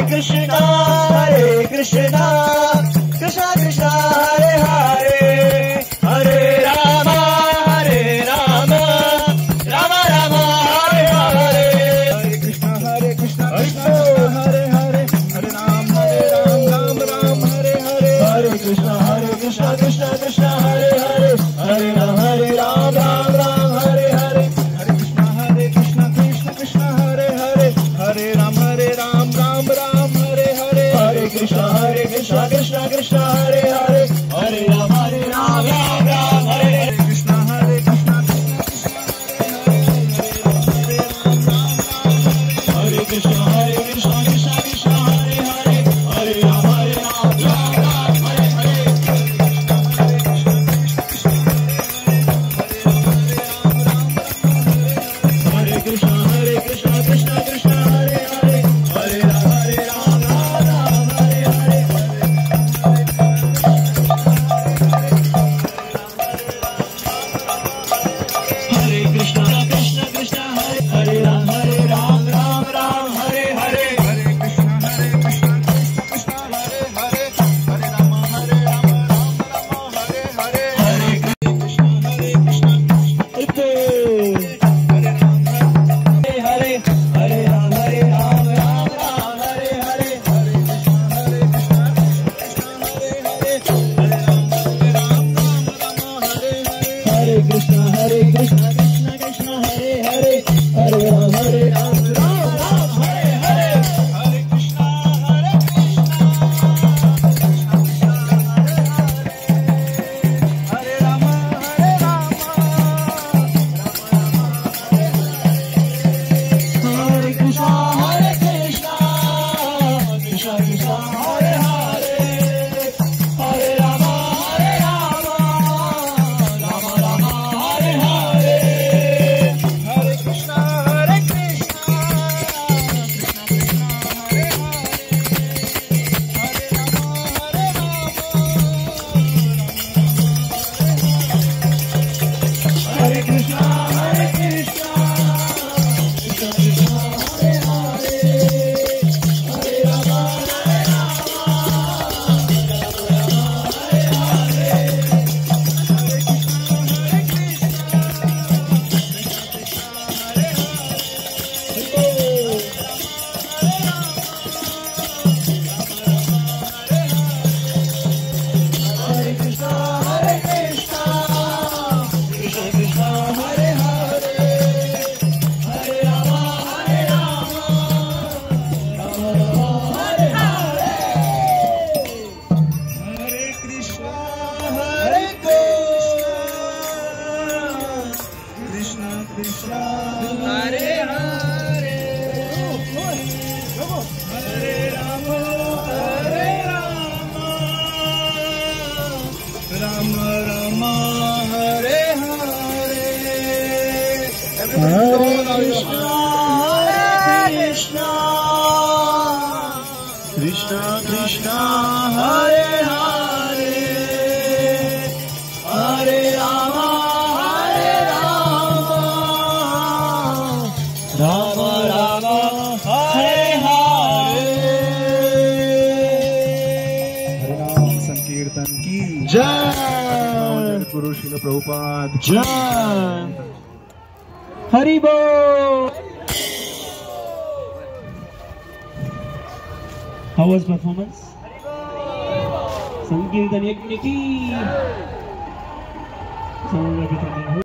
Krishna Krishna Krishna Hare Hare Hare Rama Rama Rama Hare Hare Hare Krishna Krishna Hare Hare Hare Ram Ram Hare Hare Hare Krishna Krishna Krishna Hare Hare Hare Ram Ram Hare Hare Hare Krishna Krishna Hare Hare Hare Ram Ram Hare Hare Hare Krishna Krishna Krishna Hare Hare Hare Ram Ram Hare Hare Krishna Krishna Hare Krishna Krishna Krishna Hare Hare Hare Ram Ram Hare Hare Hare Krishna Krishna Krishna Hare Hare Hare Ram Ram Hare Hare Hare Krishna Krishna Hare Hare Ram Ram Hare Hare Hare Krishna Krishna Hare Hare Hare Ram Hare Hare Hare Krishna Hare Krishna Hare Hare Ram Hare Hare Hare Hare Krishna Krishna Krishna Hare Hare Hare Ram Hare Ram Hare Hare Hare Krishna Hare Ram Hare Ram Hare Krishna Krishna Krishna Hare Hare Hare Ram Hare Ram Ram Hare Hare Hare Krishna Krishna Krishna Hare Hare Hare Ram Hare Ram Hare Krishna Krishna Krishna Hare Hare Hare Ram Hare Ram Hare Krishna Krishna Krishna Hare Hare Hare Rama Hare Rama Rama Hare Hare Hare Krishna Krishna Krishna Hare Hare Hare Rama Rama Rama Hare Hare Hare Krishna Krishna Krishna Hare Hare Hare Rama Rama Rama Hare Hare हरिनाम संकीर्तन की जय गुरु श्रील प्रभुपाद जय हरि बोल How was performance? संकीर्तन यज्ञ की